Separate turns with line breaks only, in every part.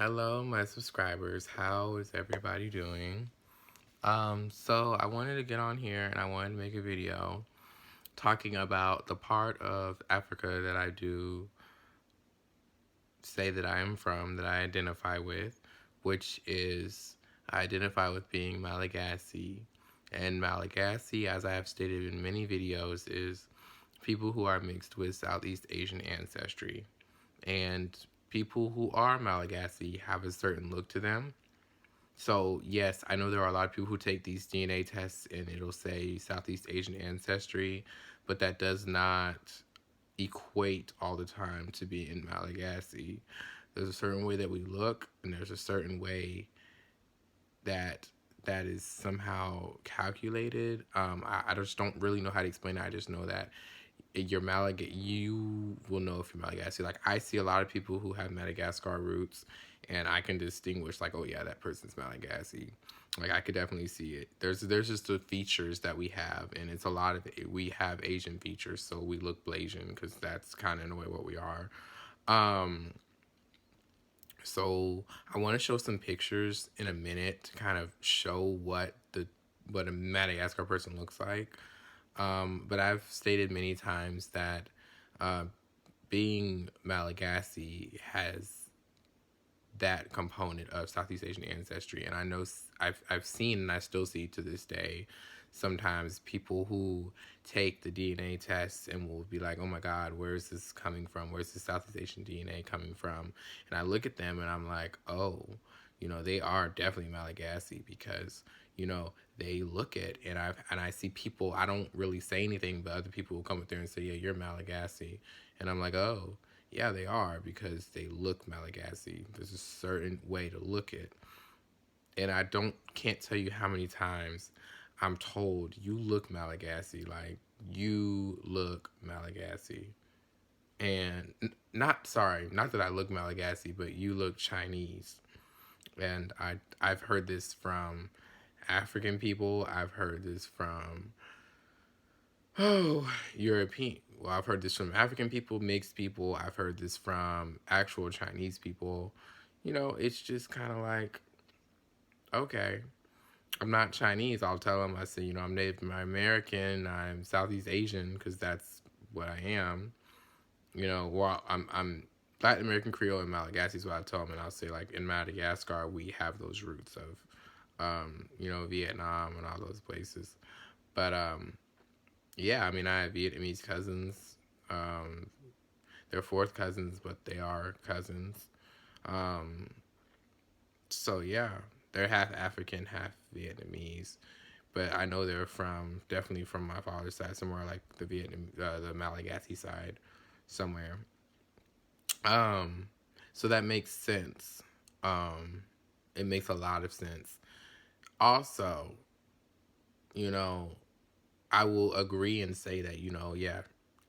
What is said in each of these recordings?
Hello, my subscribers. How is everybody doing? So I wanted to get on here and I wanted to make a video talking about the part of Africa that I do say that I am from, that I identify with, which is I identify with being Malagasy. And Malagasy, as I have stated in many videos, is people who are mixed with Southeast Asian ancestry. And people who are Malagasy have a certain look to them. So, yes, I know there are a lot of people who take these DNA tests and it'll say Southeast Asian ancestry, but that does not equate all the time to be in Malagasy. There's a certain way that we look, and there's a certain way that that is somehow calculated. I just don't really know how to explain it. I just know that you will know if you're Malagasy. Like, I see a lot of people who have Madagascar roots, and I can distinguish, like, oh yeah, that person's Malagasy. Like, I could definitely see it. There's just the features that we have, and it's a lot of it. We have Asian features, so we look Blasian because that's kind of in a way what we are. Um, so I want to show some pictures in a minute to kind of show what a Madagascar person looks like. But I've stated many times that uh, being Malagasy has that component of Southeast Asian ancestry, and I know I've seen and I still see to this day sometimes people who take the DNA tests and will be like, "Oh my God, where is this coming from? Where's the Southeast Asian DNA coming from?" And I look at them and I'm like, "Oh, they are definitely Malagasy because." They look it, and I see people. I don't really say anything, but other people will come up there and say, "Yeah, you're Malagasy," and I'm like, "Oh, yeah, they are because they look Malagasy. There's a certain way to look it, and I can't tell you how many times I'm told you look Malagasy, like you look Malagasy, and not that I look Malagasy, but you look Chinese, and I've heard this from African people. I've heard this from European. Well, I've heard this from African people, mixed people. I've heard this from actual Chinese people. It's just kind of like, okay, I'm not Chinese. I'll tell them, I say, I'm Native American, I'm Southeast Asian, because that's what I am. Well, I'm Latin American Creole and Malagasy is what I tell them, and I'll say, like, in Madagascar, we have those roots of, Vietnam and all those places. But, yeah, I mean, I have Vietnamese cousins. Um, they're fourth cousins, but they are cousins. Um, so yeah, they're half African, half Vietnamese. But I know they're definitely from my father's side, somewhere like the Malagasy side, somewhere. Um, so that makes sense. Um, it makes a lot of sense. Also, you know, I will agree and say that, yeah,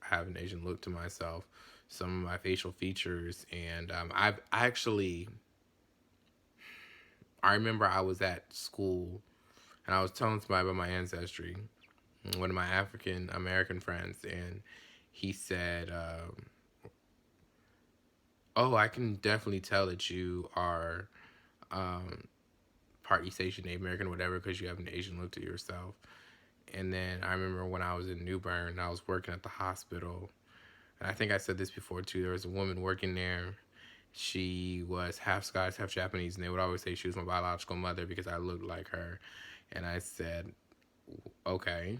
I have an Asian look to myself, some of my facial features, and I've actually, I remember I was at school and I was telling somebody about my ancestry, one of my African American friends, and he said, "Oh, I can definitely tell that you are um, part East Asian, Native American, whatever, because you have an Asian look to yourself." And then I remember when I was in New Bern, I was working at the hospital, and I think I said this before too. There was a woman working there. She was half Scottish, half Japanese, and they would always say she was my biological mother because I looked like her. And I said, okay.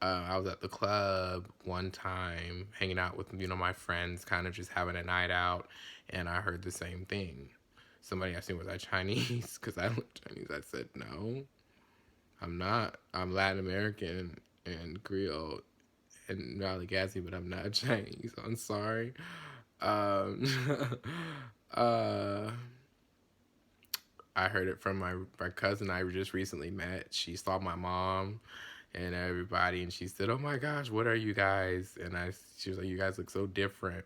I was at the club one time, hanging out with my friends, kind of just having a night out, and I heard the same thing. Somebody asked me, "Was I Chinese?" Because I look Chinese. I said, "No, I'm not. I'm Latin American and Creole and Malagasy, but I'm not Chinese. I'm sorry." Um, uh, I heard it from my cousin I just recently met. She saw my mom and everybody, and she said, "Oh my gosh, what are you guys?" And she was like, "You guys look so different."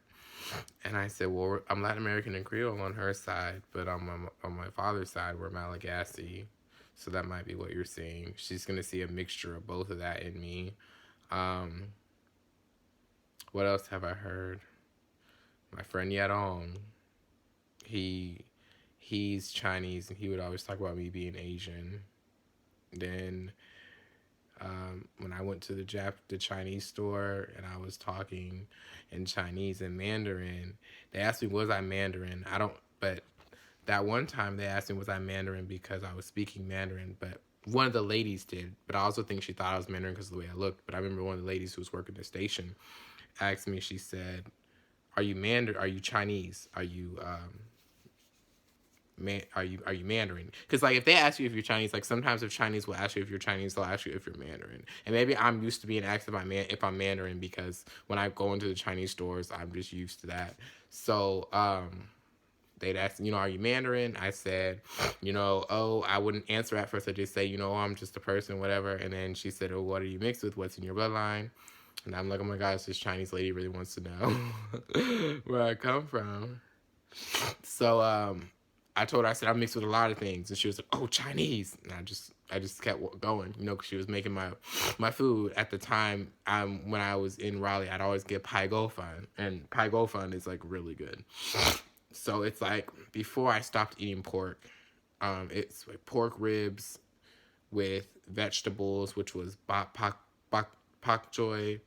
And I said, "Well, I'm Latin American and Creole on her side, but on my father's side, we're Malagasy. So that might be what you're seeing. She's gonna see a mixture of both of that in me." Um, what else have I heard? My friend Yadong, he he's Chinese, and he would always talk about me being Asian. Then when I went to the Chinese store and I was talking in Chinese and Mandarin, they asked me was I Mandarin. I don't, but that one time they asked me was I Mandarin because I was speaking Mandarin, but one of the ladies did. But I also think she thought I was Mandarin because of the way I looked. But I remember one of the ladies who was working the station asked me. She said, "Are you Mandarin? Are you Chinese? Are you are you Mandarin?" Because like if they ask you if you're Chinese, like sometimes if Chinese will ask you if you're Chinese, they'll ask you if you're Mandarin. And maybe I'm used to being asked if I'm Mandarin because when I go into the Chinese stores, I'm just used to that. So they'd ask, are you Mandarin? I said, oh, I wouldn't answer at first. I just say, I'm just a person, whatever. And then she said, oh, what are you mixed with? What's in your bloodline? And I'm like, oh my gosh, this Chinese lady really wants to know where I come from. So I told her, I said, I'm mixed with a lot of things. And she was like, oh, Chinese. And I just kept going, because she was making my food. At the time, when I was in Raleigh, I'd always get Pai Gofan. And Pai Gofan is, like, really good. So it's, like, before I stopped eating pork, it's like pork ribs with vegetables, which was pak choy,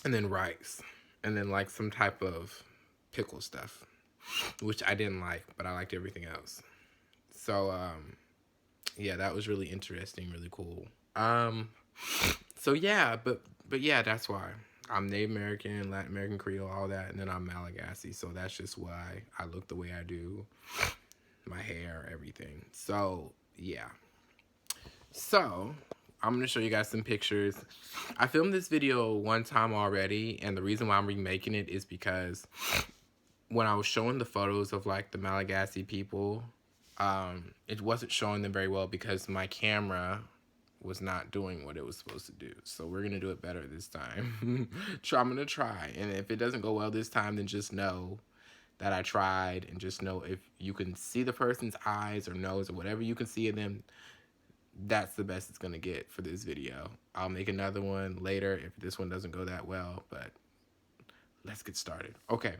and then rice. And then, like, some type of pickle stuff, which I didn't like, but I liked everything else. So, yeah, that was really interesting, really cool. So yeah, but yeah, that's why. I'm Native American, Latin American, Creole, all that, and then I'm Malagasy, so that's just why I look the way I do. My hair, everything. So, yeah. So, I'm going to show you guys some pictures. I filmed this video one time already, and the reason why I'm remaking it is because when I was showing the photos of, like, the Malagasy people, it wasn't showing them very well because my camera was not doing what it was supposed to do. So we're going to do it better this time. I'm going to try. And if it doesn't go well this time, then just know that I tried, and just know if you can see the person's eyes or nose or whatever you can see in them, that's the best it's going to get for this video. I'll make another one later if this one doesn't go that well, but let's get started. Okay,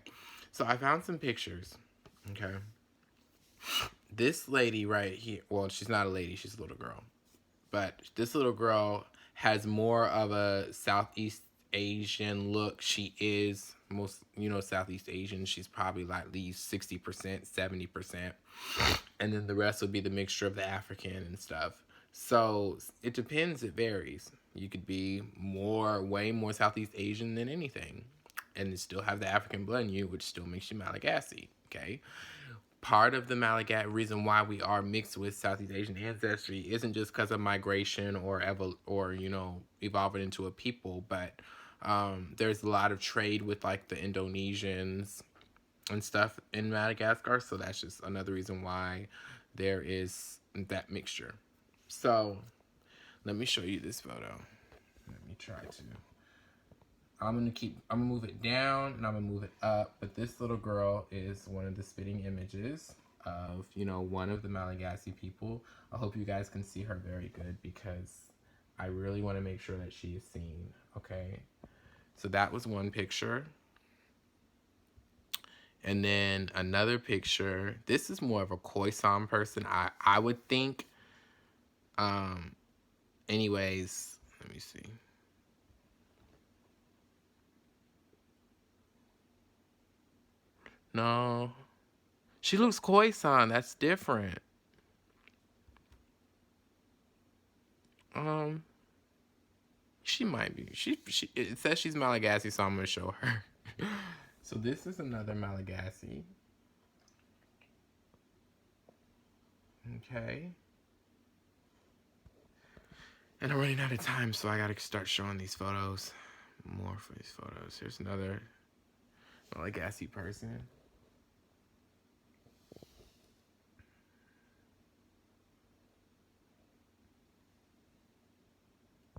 so I found some pictures, okay? This lady right here, well, she's not a lady, she's a little girl. But this little girl has more of a Southeast Asian look. She is most, Southeast Asian. She's probably like at least 60%, 70%. And then the rest would be the mixture of the African and stuff. So it depends, it varies. You could be way more Southeast Asian than anything. And still have the African blood in you, which still makes you Malagasy, okay? Part of the Malagasy reason why we are mixed with Southeast Asian ancestry isn't just because of migration or evolving into a people, but there's a lot of trade with like the Indonesians and stuff in Madagascar, so that's just another reason why there is that mixture. So let me show you this photo. Let me try to. I'm gonna move it down and I'm gonna move it up, but this little girl is one of the spitting images of, one of the Malagasy people. I hope you guys can see her very good because I really want to make sure that she is seen, okay? So that was one picture. And then another picture, this is more of a Khoisan person, I would think. Anyways, let me see. No, she looks Khoisan. That's different. She might be. It says she's Malagasy, so I'm gonna show her. So this is another Malagasy. Okay. And I'm running out of time, so I gotta start showing these photos. More for these photos. Here's another Malagasy person.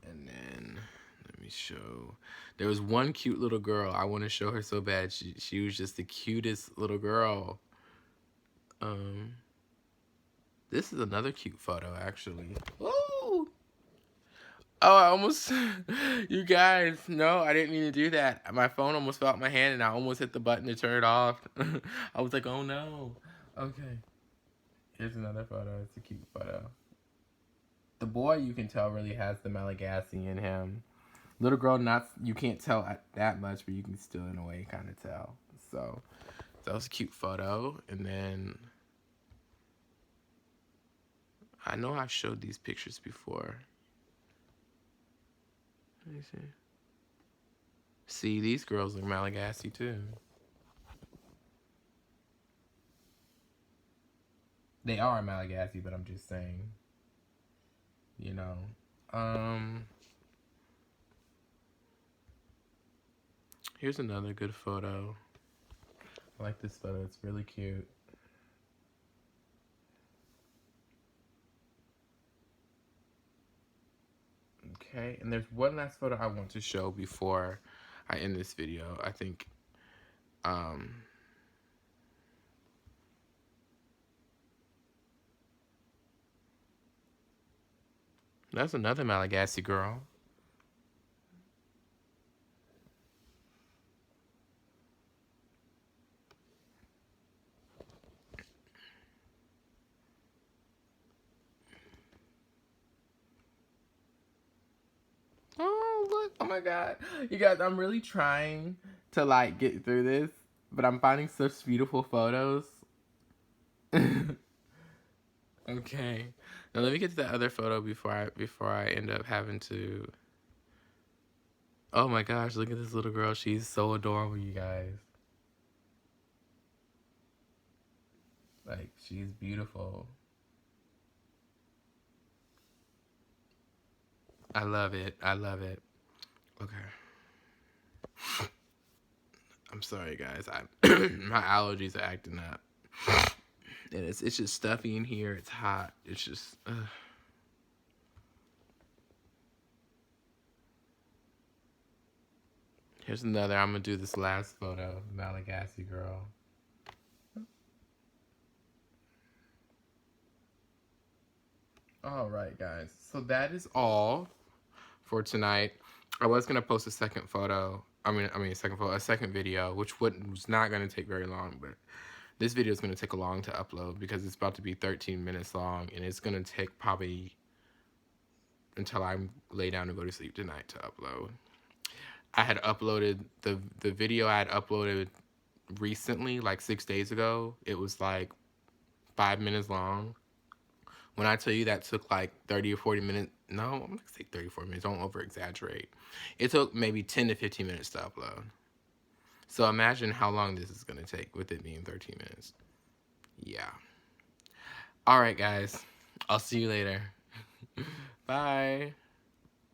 And then let me show. There was one cute little girl. I want to show her so bad. She was just the cutest little girl. This is another cute photo, actually. Ooh. Oh, I almost, you guys, no, I didn't mean to do that. My phone almost fell out my hand and I almost hit the button to turn it off. I was like, oh no. Okay. Here's another photo. It's a cute photo. The boy, you can tell, really has the Malagasy in him. Little girl, not, you can't tell that much, but you can still, in a way, kind of tell. So that was a cute photo. And then I know I've showed these pictures before. Let me see. See, these girls look Malagasy too. They are Malagasy, but I'm just saying, you know. Here's another good photo. I like this photo. It's really cute. Okay, and there's one last photo I want to show before I end this video. I think, that's another Malagasy girl. Oh, look. Oh, my God. You guys, I'm really trying to, like, get through this, but I'm finding such beautiful photos. Okay. Now, let me get to the other photo before I end up having to... Oh, my gosh. Look at this little girl. She's so adorable, you guys. Like, she's beautiful. I love it. I love it. Okay. I'm sorry, guys. My allergies are acting up. And it's just stuffy in here. It's hot. It's just... Here's another. I'm going to do this last photo. Malagasy girl. All right, guys. So that is all for tonight. I was gonna post a second photo. A second video, which was not gonna take very long, but this video is gonna take a long to upload because it's about to be 13 minutes long, and it's gonna take probably until I lay down to go to sleep tonight to upload. I had uploaded the video I had uploaded recently, like 6 days ago. It was like 5 minutes long. When I tell you that took like 30 or 40 minutes, no, I'm going to say 30 or 40 minutes, don't over exaggerate. It took maybe 10 to 15 minutes to upload. So imagine how long this is going to take with it being 13 minutes. Yeah. All right, guys. I'll see you later. Bye.